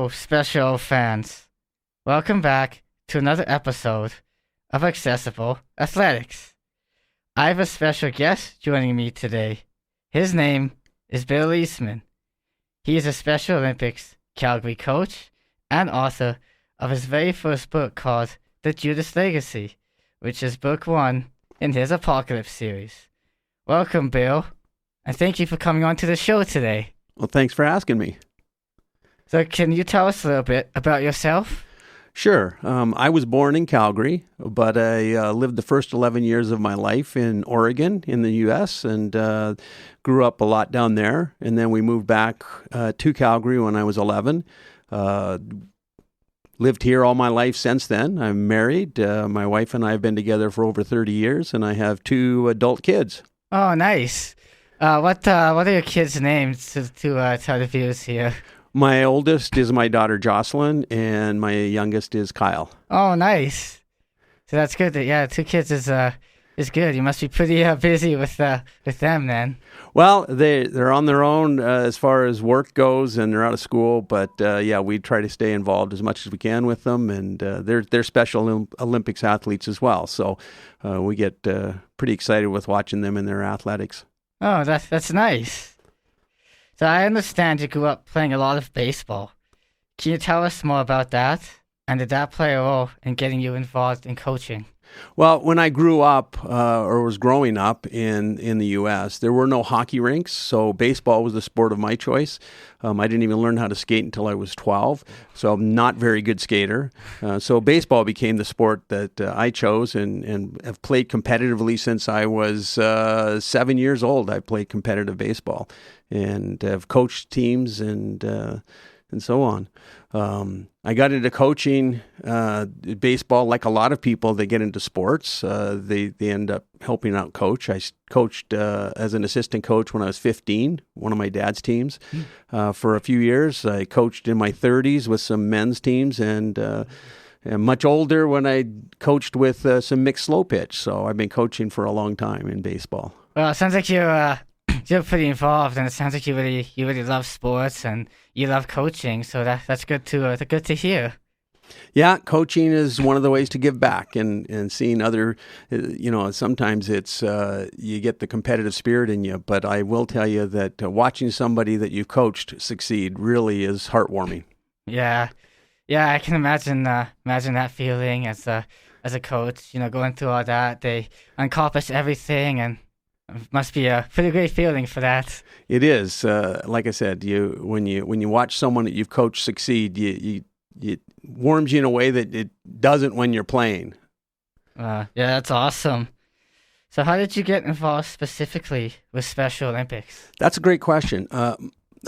Hello, Special fans. Welcome back to another episode of Accessible Athletics. I have a special guest joining me today. His name is Bill Leesman. He is a Special Olympics Calgary coach and author of his very first book called The Judas Legacy, which is book 1 in his Apocalypse series. Welcome, Bill, and thank you for coming on to the show today. Well, thanks for asking me. So can you tell us a little bit about yourself? Sure. I was born in Calgary, but I lived the first 11 years of my life in Oregon in the U.S. and grew up a lot down there. And then we moved back to Calgary when I was 11. Lived here all my life since then. I'm married. My wife and I have been together for over 30 years, and I have 2 adult kids. Oh, nice. What are your kids' names to tell the viewers here? My oldest is my daughter Jocelyn, and my youngest is Kyle. Oh, nice. So that's good. 2 kids is good. You must be pretty busy with them then. Well, they're on their own as far as work goes, and they're out of school. But we try to stay involved as much as we can with them, and they're Special Olympics athletes as well. So we get pretty excited with watching them in their athletics. Oh, that's nice. So I understand you grew up playing a lot of baseball. Can you tell us more about that? And did that play a role in getting you involved in coaching? Well, when I grew up or was growing up in the U.S., there were no hockey rinks, so baseball was the sport of my choice. I didn't even learn how to skate until I was 12, so I'm not a very good skater. So baseball became the sport that I chose and have played competitively since I was 7 years old. I played competitive baseball and have coached teams and so on. I got into coaching baseball like a lot of people. They get into sports. They end up helping out coach. I coached as an assistant coach when I was 15, one of my dad's teams, for a few years. I coached in my 30s with some men's teams and much older when I coached with some mixed slow pitch. So I've been coaching for a long time in baseball. Well, it sounds like you're pretty involved, and it sounds like you really love sports and you love coaching. So that's good to hear. Yeah, coaching is one of the ways to give back and seeing other, sometimes it's you get the competitive spirit in you. But I will tell you that watching somebody that you've coached succeed really is heartwarming. Yeah, I can imagine that feeling as a coach. Going through all that, they accomplish everything and. It must be a pretty great feeling for that. It is. Like I said, when you watch someone that you've coached succeed, it warms you in a way that it doesn't when you're playing. Yeah, that's awesome. So how did you get involved specifically with Special Olympics? That's a great question.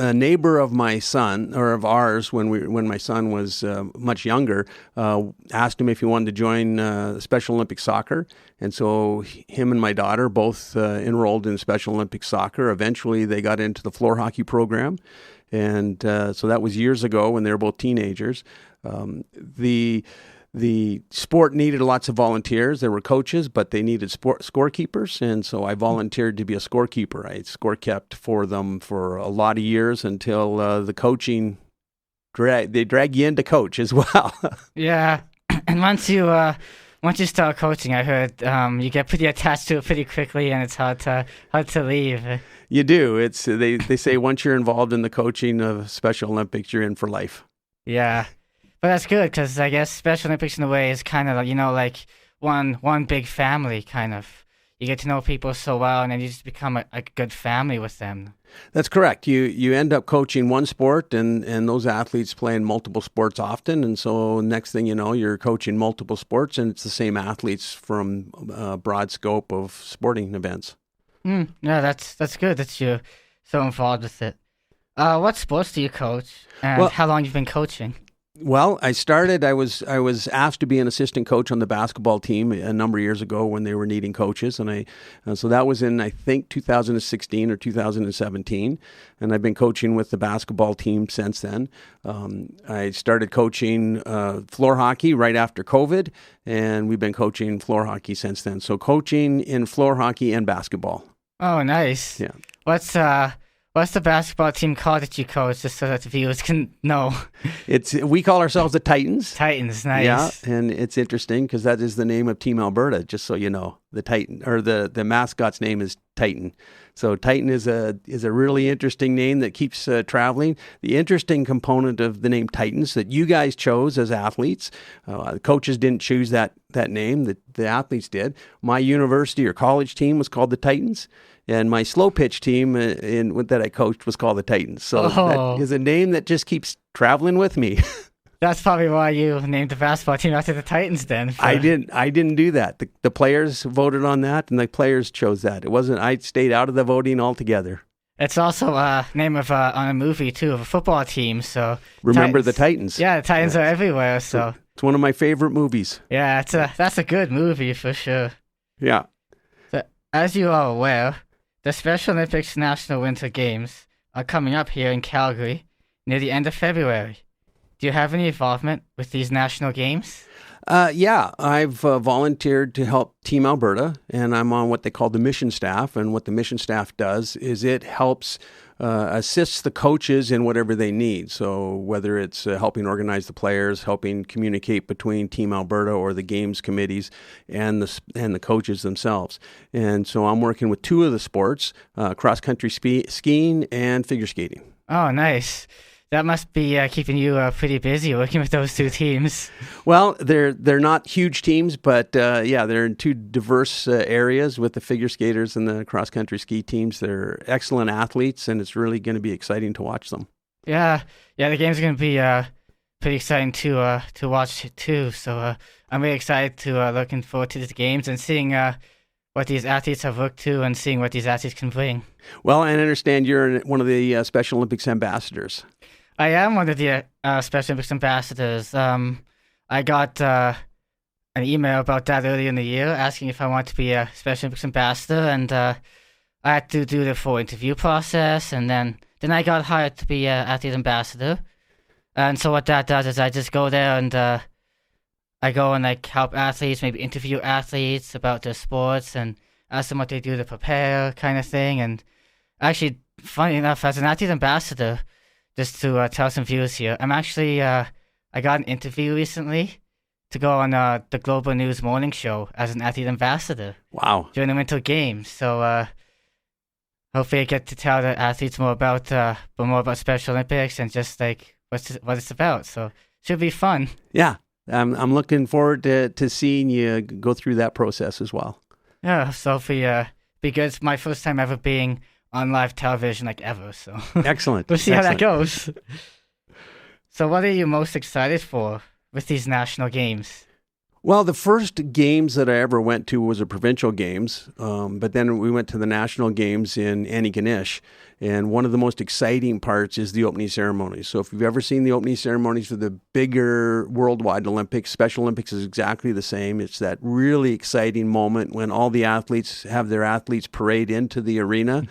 A neighbor of my son, or of ours, when my son was much younger, asked him if he wanted to join Special Olympics soccer, and so him and my daughter both enrolled in Special Olympics soccer. Eventually, they got into the floor hockey program, and so that was years ago when they were both teenagers. The sport needed lots of volunteers. There were coaches, but they needed scorekeepers, and so I volunteered to be a scorekeeper. I score-kept for them for a lot of years until the coaching they drag you in to coach as well. Yeah, and once you start coaching, I heard you get pretty attached to it pretty quickly, and it's hard to leave. You do. It's they say once you're involved in the coaching of Special Olympics, you're in for life. Yeah. But that's good because I guess Special Olympics in a way is kind of like one big family kind of. You get to know people so well, and then you just become a good family with them. That's correct. You end up coaching one sport, and those athletes play in multiple sports often, and so next thing you know, you're coaching multiple sports, and it's the same athletes from a broad scope of sporting events. Yeah, that's good that you're so involved with it. What sports do you coach, and how long you've been coaching? Well, I was asked to be an assistant coach on the basketball team a number of years ago when they were needing coaches, and so that was in I think 2016 or 2017, and I've been coaching with the basketball team since then. I started coaching floor hockey right after COVID, and we've been coaching floor hockey since then. So coaching in floor hockey and basketball. Oh, nice. Yeah. What's the basketball team called that you coach, just so that the viewers can know? We call ourselves the Titans. Titans, nice. Yeah, and it's interesting because that is the name of Team Alberta. Just so you know, the Titan or the mascot's name is Titan. So Titan is a really interesting name that keeps traveling. The interesting component of the name Titans that you guys chose as athletes, the coaches didn't choose that name. The athletes did. My university or college team was called the Titans. And my slow pitch team that I coached was called the Titans. So that is a name that just keeps traveling with me. That's probably why you named the basketball team after the Titans then. I didn't do that. The players voted on that, and the players chose that. It wasn't. I stayed out of the voting altogether. It's also a name of on a movie too of a football team. So remember the Titans. Yeah, the Titans are everywhere. So it's one of my favorite movies. Yeah, that's a good movie for sure. Yeah. So, as you are aware, the Special Olympics National Winter Games are coming up here in Calgary near the end of February. Do you have any involvement with these national games? Yeah, I've volunteered to help Team Alberta, and I'm on what they call the mission staff. And what the mission staff does is it helps assists the coaches in whatever they need. So whether it's helping organize the players, helping communicate between Team Alberta or the games committees and the coaches themselves. And so I'm working with two of the sports, cross-country skiing and figure skating. Oh, nice. That must be keeping you pretty busy working with those two teams. Well, they're not huge teams, but yeah, they're in two diverse areas with the figure skaters and the cross-country ski teams. They're excellent athletes, and it's really going to be exciting to watch them. Yeah, the games are going to be pretty exciting to watch too. So I'm really excited to looking forward to the games and seeing what these athletes have worked to and seeing what these athletes can bring. Well, I understand you're one of the Special Olympics ambassadors. I am one of the Special Olympics ambassadors. I got an email about that earlier in the year asking if I want to be a Special Olympics ambassador, and I had to do the full interview process, and then I got hired to be an athlete ambassador. And so what that does is I just go there and I go and like help athletes, maybe interview athletes about their sports and ask them what they do to prepare, kind of thing. And actually, funny enough, as an athlete ambassador, just to tell some viewers here, I'm actually, I got an interview recently to go on the Global News morning show as an athlete ambassador. Wow. During the Winter Games. So hopefully I get to tell the athletes more about Special Olympics and just like what it's about. So it should be fun. Yeah. I'm looking forward to seeing you go through that process as well. Yeah, so hopefully be good. It's my first time ever being on live television, like ever. So excellent. We'll see how that goes. So what are you most excited for with these national games? Well, the first games that I ever went to was the provincial games, but then we went to the national games in Antigonish, and one of the most exciting parts is the opening ceremony. So if you've ever seen the opening ceremonies for the bigger worldwide Olympics, Special Olympics is exactly the same. It's that really exciting moment when all the athletes have their athletes parade into the arena,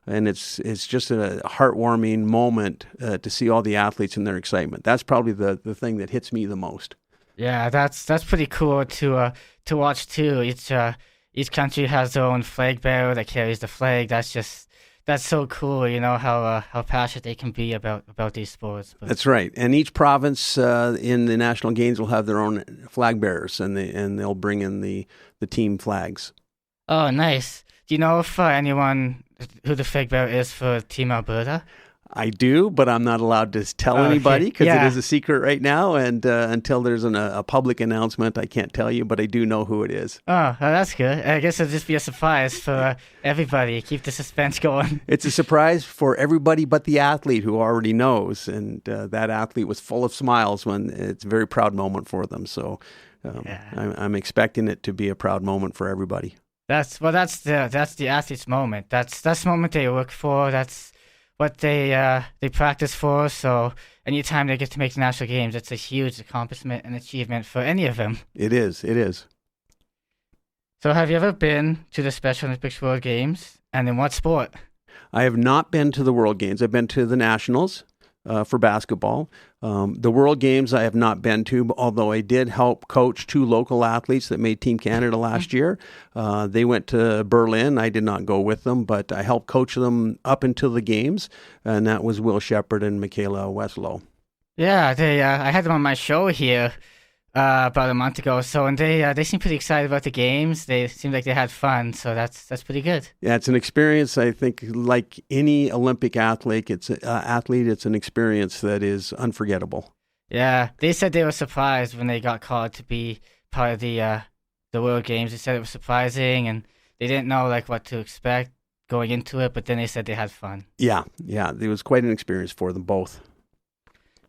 and it's just a heartwarming moment to see all the athletes and their excitement. That's probably the thing that hits me the most. Yeah, that's pretty cool to watch too. Each country has their own flag bearer that carries the flag. That's so cool. You know how passionate they can be about these sports. But that's right. And each province in the national games will have their own flag bearers, and they'll bring in the team flags. Oh, nice. Do you know if anyone who the flag bearer is for Team Alberta? I do, but I'm not allowed to tell anybody because it is a secret right now. And until there's a public announcement, I can't tell you, but I do know who it is. Oh, that's good. I guess it'll just be a surprise for everybody. Keep the suspense going. It's a surprise for everybody but the athlete who already knows. And that athlete was full of smiles when it's a very proud moment for them. So I'm expecting it to be a proud moment for everybody. That's the athlete's moment. That's the moment they work for. That's what they practice for. So anytime they get to make the national games, it's a huge accomplishment and achievement for any of them. It is. So have you ever been to the Special Olympics World Games? And in what sport? I have not been to the World Games. I've been to the Nationals. for basketball. The World Games I have not been to, although I did help coach 2 local athletes that made Team Canada last year. They went to Berlin. I did not go with them, but I helped coach them up until the games, and that was Will Shepard and Michaela Westlow. Yeah, I had them on my show here about a month ago or so, and they seem pretty excited about the games. They seemed like they had fun, so that's pretty good. Yeah, it's an experience. I think, like any Olympic athlete, it's an experience that is unforgettable. Yeah, they said they were surprised when they got called to be part of the World Games. They said it was surprising, and they didn't know like what to expect going into it. But then they said they had fun. Yeah, it was quite an experience for them both.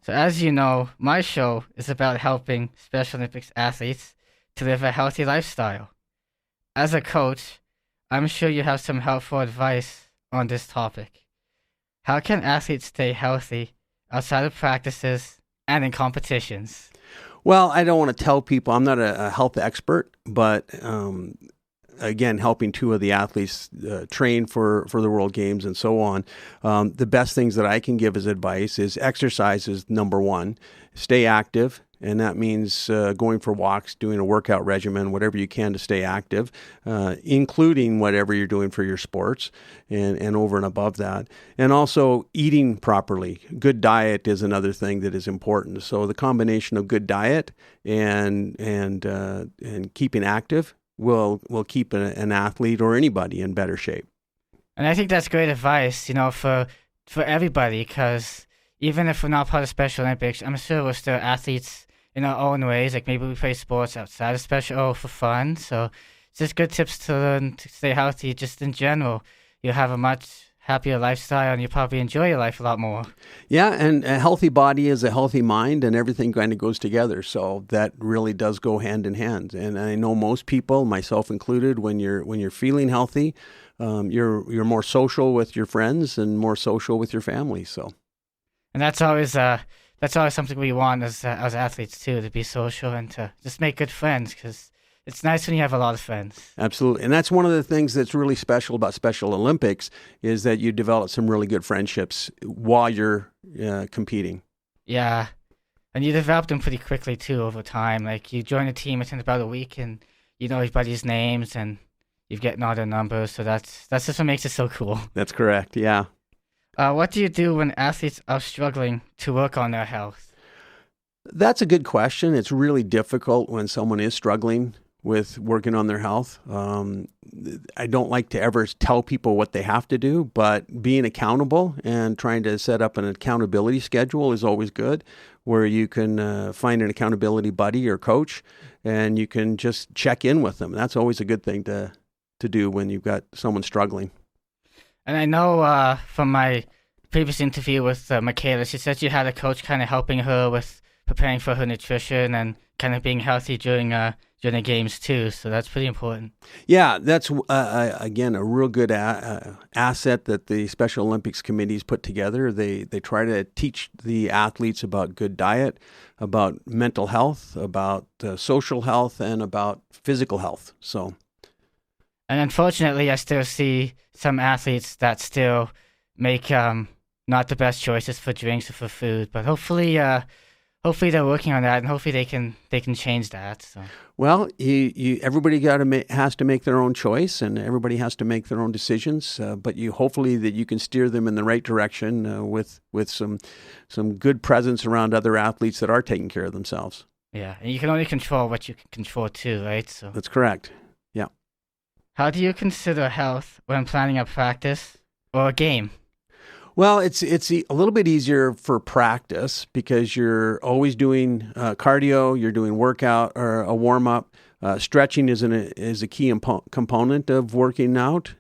So as you know, my show is about helping Special Olympics athletes to live a healthy lifestyle. As a coach, I'm sure you have some helpful advice on this topic. How can athletes stay healthy outside of practices and in competitions? Well, I don't want to tell people, I'm not a health expert, but again, helping 2 of the athletes train for the World Games and so on. The best things that I can give as advice is exercise is number 1. Stay active, and that means going for walks, doing a workout regimen, whatever you can to stay active, including whatever you're doing for your sports and over and above that. And also eating properly. Good diet is another thing that is important. So the combination of good diet and keeping active will keep an athlete or anybody in better shape. And I think that's great advice, for everybody, because even if we're not part of Special Olympics, I'm sure we're still athletes in our own ways. Like maybe we play sports outside of Special for fun. So it's just good tips to learn to stay healthy just in general. You'll have a much happier lifestyle, and you probably enjoy your life a lot more. Yeah, and a healthy body is a healthy mind, and everything kind of goes together. So that really does go hand in hand. And I know most people, myself included, when you're feeling healthy, you're more social with your friends and more social with your family. So, and that's always something we want as athletes too, to be social and to just make good friends, because it's nice when you have a lot of friends. Absolutely. And that's one of the things that's really special about Special Olympics is that you develop some really good friendships while you're competing. Yeah. And you develop them pretty quickly too over time. Like you join a team within about a week and you know everybody's names and you're getting all their numbers. So that's just what makes it so cool. That's correct. Yeah. What do you do when athletes are struggling to work on their health? That's a good question. It's really difficult when someone is struggling with working on their health. I don't like to ever tell people what they have to do, but being accountable and trying to set up an accountability schedule is always good, where you can find an accountability buddy or coach and you can just check in with them. That's always a good thing to do when you've got someone struggling. And I know from my previous interview with Michaela, she said you had a coach kind of helping her with preparing for her nutrition and kind of being healthy during the games too. So that's pretty important. Yeah, that's again a real good asset that the Special Olympics committees put together. They try to teach the athletes about good diet, about mental health, about social health, and about physical health. So, and unfortunately, I still see some athletes that still make not the best choices for drinks or for food. But hopefully they're working on that, and hopefully they can change that. So. Well, everybody has to make their own choice, and everybody has to make their own decisions. But hopefully that you can steer them in the right direction with some good presence around other athletes that are taking care of themselves. Yeah, and you can only control what you can control too, right? So that's correct. Yeah. How do you consider health when planning a practice or a game? Well, it's a little bit easier for practice because you're always doing cardio, you're doing workout or a warm up. Stretching is a key component of working out.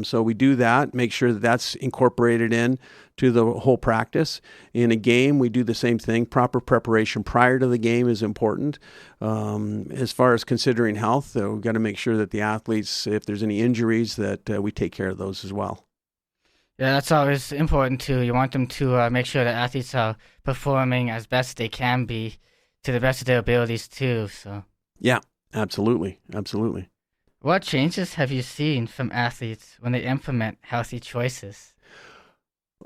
So we do that, make sure that that's incorporated in to the whole practice. In a game, we do the same thing. Proper preparation prior to the game is important. As far as considering health, we've got to make sure that the athletes, if there's any injuries, that we take care of those as well. Yeah, that's always important too. You want them to make sure that athletes are performing as best they can be to the best of their abilities too. So. Yeah, absolutely. What changes have you seen from athletes when they implement healthy choices?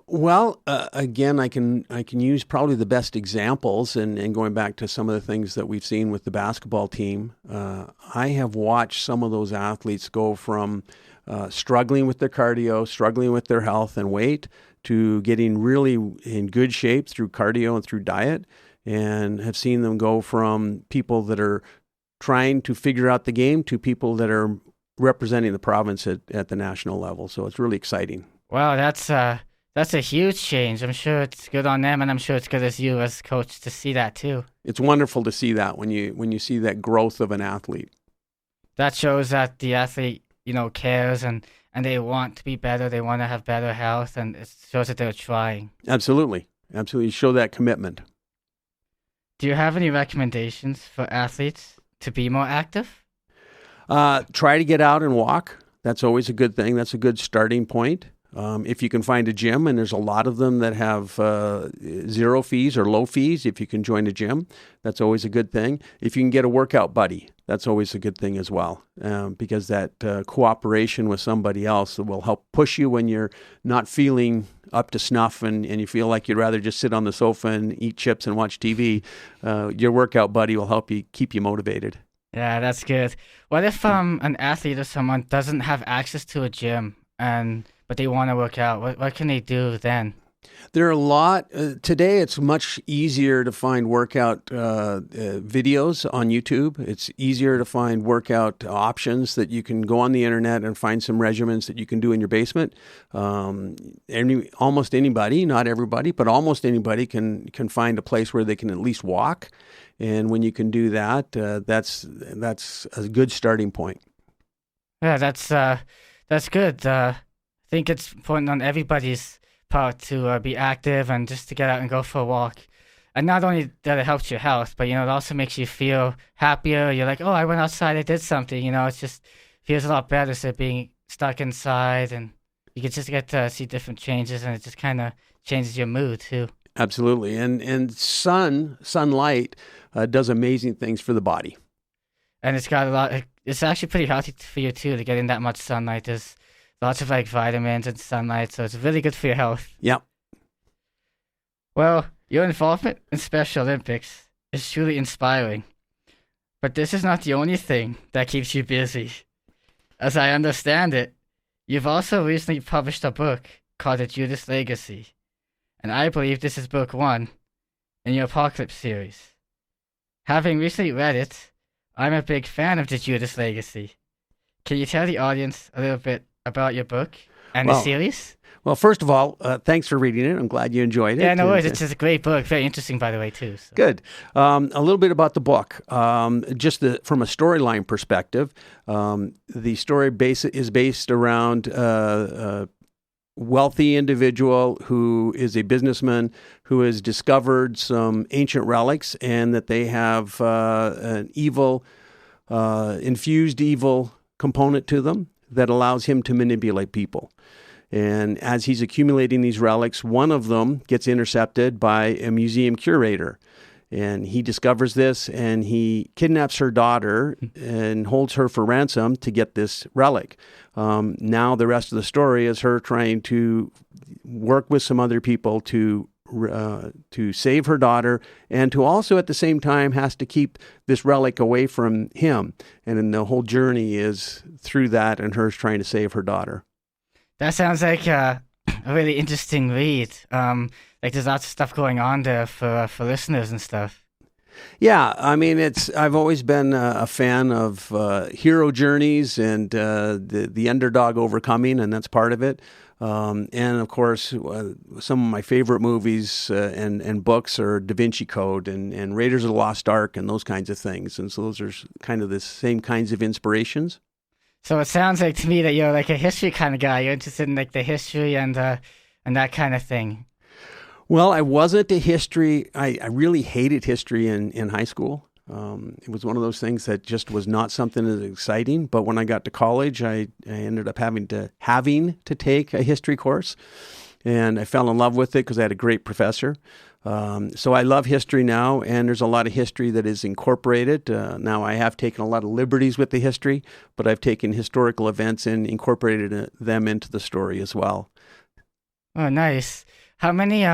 Well, again, I can use probably the best examples, and going back to some of the things that we've seen with the basketball team. I have watched some of those athletes go from struggling with their cardio, struggling with their health and weight, to getting really in good shape through cardio and through diet, and have seen them go from people that are trying to figure out the game to people that are representing the province at the national level. So it's really exciting. Wow, that's a huge change. I'm sure it's good on them, and I'm sure it's good as you as coach to see that too. It's wonderful to see that when you see that growth of an athlete. That shows that the athlete, cares and they want to be better. They want to have better health, and it shows that they're trying. Absolutely. Absolutely. Show that commitment. Do you have any recommendations for athletes to be more active? Try to get out and walk. That's always a good thing. That's a good starting point. If you can find a gym, and there's a lot of them that have zero fees or low fees, if you can join a gym, that's always a good thing. If you can get a workout buddy, that's always a good thing as well, because that cooperation with somebody else will help push you when you're not feeling up to snuff and you feel like you'd rather just sit on the sofa and eat chips and watch TV. Your workout buddy will help you keep you motivated. Yeah, that's good. What if an athlete or someone doesn't have access to a gym but they want to work out? What can they do then? There are a lot. Today, it's much easier to find workout videos on YouTube. It's easier to find workout options that you can go on the internet and find some regimens that you can do in your basement. Almost anybody, not everybody, but almost anybody can find a place where they can at least walk. And when you can do that, that's a good starting point. Yeah, that's good. I think it's important on everybody's part to be active and just to get out and go for a walk. And not only that it helps your health, but, it also makes you feel happier. You're like, oh, I went outside, I did something. It just feels a lot better than being stuck inside. And you can just get to see different changes, and it just kind of changes your mood too. Absolutely. And sunlight does amazing things for the body. And it's actually pretty healthy for you too to get in that much sunlight. There's lots of vitamins and sunlight, so it's really good for your health. Yep. Well, your involvement in Special Olympics is truly inspiring. But this is not the only thing that keeps you busy. As I understand it, you've also recently published a book called The Judas Legacy. And I believe this is book 1 in your Apocalypse series. Having recently read it, I'm a big fan of The Judas Legacy. Can you tell the audience a little bit about your book and the series? Well, first of all, thanks for reading it. I'm glad you enjoyed it. Yeah, no worries. It's just a great book. Very interesting, by the way, too. So. Good. A little bit about the book. From a storyline perspective, the story is based around a wealthy individual who is a businessman who has discovered some ancient relics, and that they have an infused evil component to them that allows him to manipulate people. And as he's accumulating these relics, one of them gets intercepted by a museum curator. And he discovers this, and he kidnaps her daughter and holds her for ransom to get this relic. Now the rest of the story is her trying to work with some other people to save her daughter, and to also at the same time has to keep this relic away from him. And then the whole journey is through that, and her trying to save her daughter. That sounds like a really interesting read. There's lots of stuff going on there for listeners and stuff. Yeah, I mean, I've always been a fan of hero journeys and the underdog overcoming, and that's part of it. And of course, some of my favorite movies and books are Da Vinci Code and Raiders of the Lost Ark and those kinds of things. And so those are kind of the same kinds of inspirations. So it sounds like to me that you're like a history kind of guy. You're interested in like the history and that kind of thing. Well, I wasn't a history. I really hated history in high school. It was one of those things that just was not something as exciting. But when I got to college, I ended up having to take a history course, and I fell in love with it because I had a great professor. So I love history now, and there's a lot of history that is incorporated. Now I have taken a lot of liberties with the history, but I've taken historical events and incorporated them into the story as well. Oh, nice. How many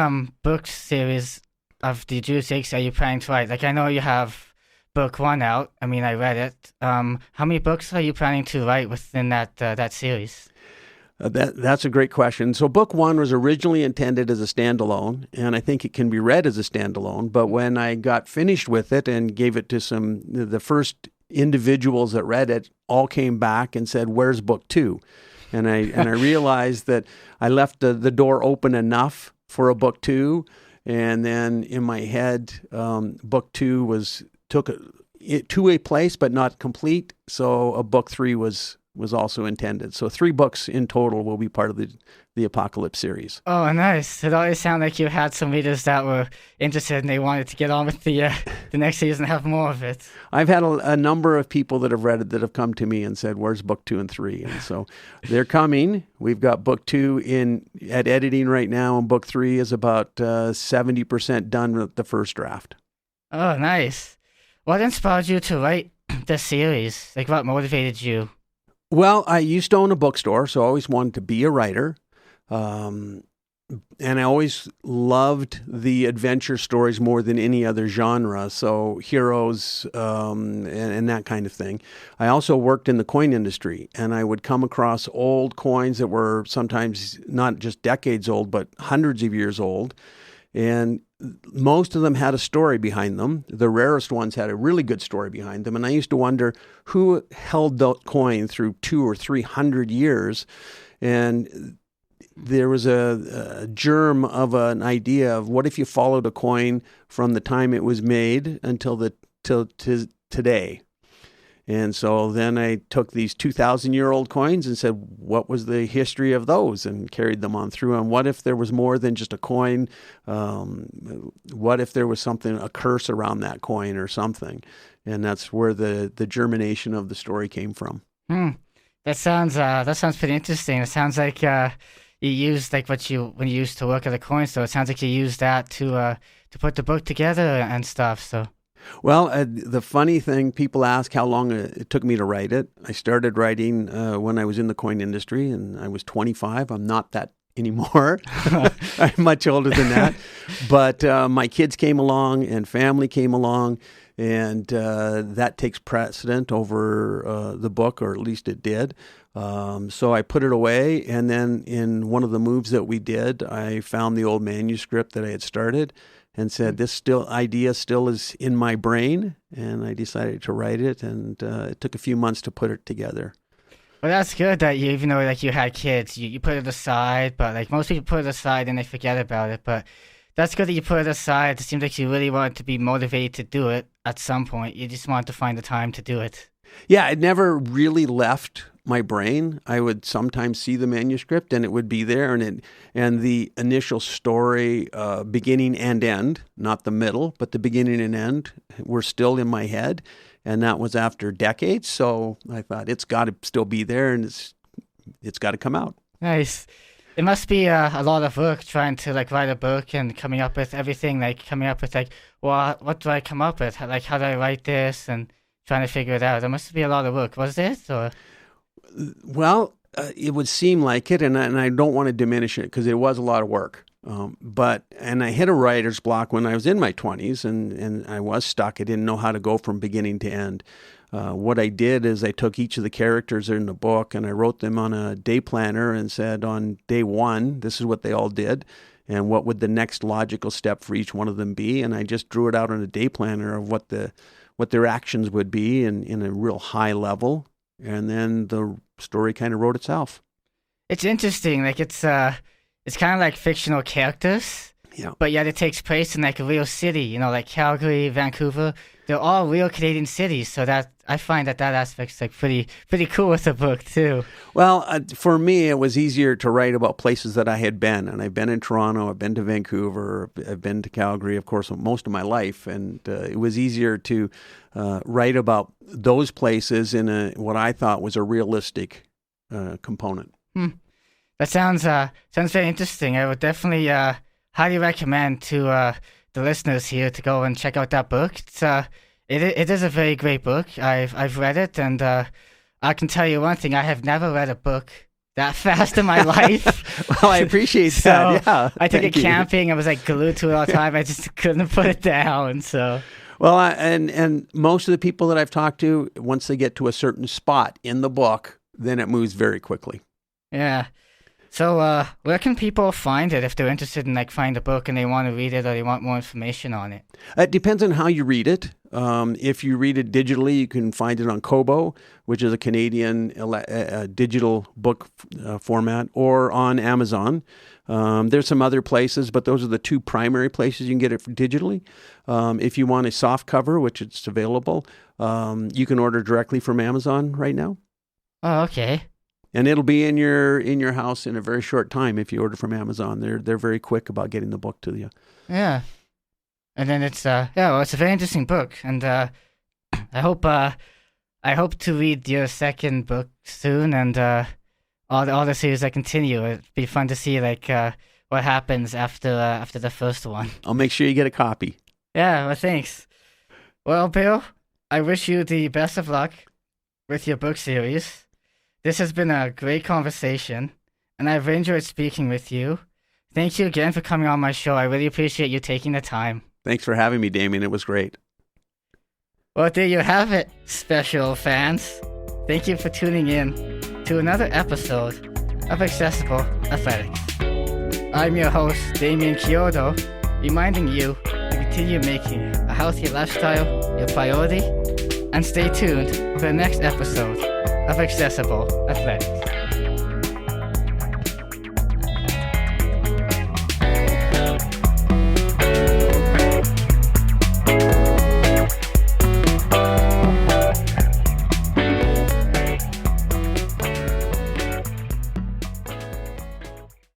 book series of the Judas Legacy are you planning to write? Like, I know you have book one out. I mean, I read it. How many books are you planning to write within that series? That's a great question. So book one was originally intended as a standalone, and I think it can be read as a standalone. But when I got finished with it and gave it to the first individuals that read it all came back and said, "Where's book two?" And I realized that I left the door open enough for a book two, and then in my head, book two took it to a place but not complete. So a book three was also intended. So 3 books in total will be part of the Apocalypse series. Oh, nice. It always sounded like you had some readers that were interested and they wanted to get on with the next season and have more of it. I've had a number of people that have read it that have come to me and said, "Where's book 2 and 3?" And so they're coming. We've got book 2 at editing right now, and book 3 is about 70% done with the first draft. Oh, nice. What inspired you to write this series? Like, what motivated you? Well, I used to own a bookstore, so I always wanted to be a writer. And I always loved the adventure stories more than any other genre, so heroes and that kind of thing. I also worked in the coin industry, and I would come across old coins that were sometimes not just decades old, but hundreds of years old. And most of them had a story behind them. The rarest ones had a really good story behind them. And I used to wonder who held that coin through 200 or 300 years. And there was a germ of an idea of what if you followed a coin from the time it was made until today. And so then I took these 2,000-year-old coins and said, what was the history of those? And carried them on through. And what if there was more than just a coin? What if there was a curse around that coin or something? And that's where the germination of the story came from. That sounds pretty interesting. It sounds like you used like when you used to work at a coin store. It sounds like you used that to put the book together and stuff. So. Well, the funny thing, people ask how long it took me to write it. I started writing when I was in the coin industry, and I was 25. I'm not that anymore. I'm much older than that. But my kids came along and family came along, and that takes precedent over the book, or at least it did. So I put it away, and then in one of the moves that we did, I found the old manuscript that I had started, and said, this idea still is in my brain, and I decided to write it, and it took a few months to put it together. Well, that's good that you, even though like you had kids, you put it aside, but like most people put it aside and they forget about it, but that's good that you put it aside. It seems like you really wanted to be motivated to do it at some point. You just wanted to find the time to do it. Yeah, it never really left my brain. I would sometimes see the manuscript and it would be there, and the initial story, beginning and end, not the middle, but the beginning and end were still in my head, and that was after decades. So I thought it's got to still be there, and it's got to come out. Nice. It must be a lot of work trying to like write a book and coming up with everything, like coming up with like, well, what do I come up with? Like, how do I write this? And trying to figure it out. It must be a lot of work. Was it? Or? Well, it would seem like it, and I don't want to diminish it because it was a lot of work. And I hit a writer's block when I was in my 20s, and I was stuck. I didn't know how to go from beginning to end. What I did is I took each of the characters in the book and I wrote them on a day planner and said on day 1, this is what they all did, and what would the next logical step for each one of them be. And I just drew it out on a day planner of what their actions would be in a real high level. And then the story kind of wrote itself. It's interesting. Like it's kind of like fictional characters. Yeah. But yet it takes place in like a real city, you know, like Calgary, Vancouver. They're all real Canadian cities. So that I find that aspect's like pretty cool with the book too. Well, for me, it was easier to write about places that I had been. And I've been in Toronto, I've been to Vancouver, I've been to Calgary, of course, most of my life. And it was easier to write about those places in what I thought was a realistic component. That sounds very interesting. I would definitely highly recommend to the listeners here to go and check out that book. It is a very great book. I've read it, and I can tell you one thing: I have never read a book that fast in my life. Well, I appreciate that. Yeah, I took it thank you. camping. I was like glued to it all the time. I just couldn't put it down. So Well, and most of the people that I've talked to, once they get to a certain spot in the book, then it moves very quickly. yeah. So where can people find it if they're interested in like find a book and they want to read it or they want more information on it? It depends on how you read it. If you read it digitally, you can find it on Kobo, which is a Canadian digital book format, or on Amazon. There's some other places, but those are the two primary places you can get it digitally. If you want a soft cover, which it's available, you can order directly from Amazon right now. Oh, okay. And it'll be in your house in a very short time if you order from Amazon. They're very quick about getting the book to you. Yeah. And then it's it's a very interesting book, and I hope to read your second book soon, and all the series that continue. It'd be fun to see like what happens after the first one. I'll make sure you get a copy. Yeah, well, thanks. Well, Bill, I wish you the best of luck with your book series. This has been a great conversation, and I've enjoyed speaking with you. Thank you again for coming on my show. I really appreciate you taking the time. Thanks for having me, Damien. It was great. Well, there you have it, special fans. Thank you for tuning in to another episode of Accessible Athletics. I'm your host, Damien Chiodo, reminding you to continue making a healthy lifestyle your priority, and stay tuned for the next episode of Accessible Athletics.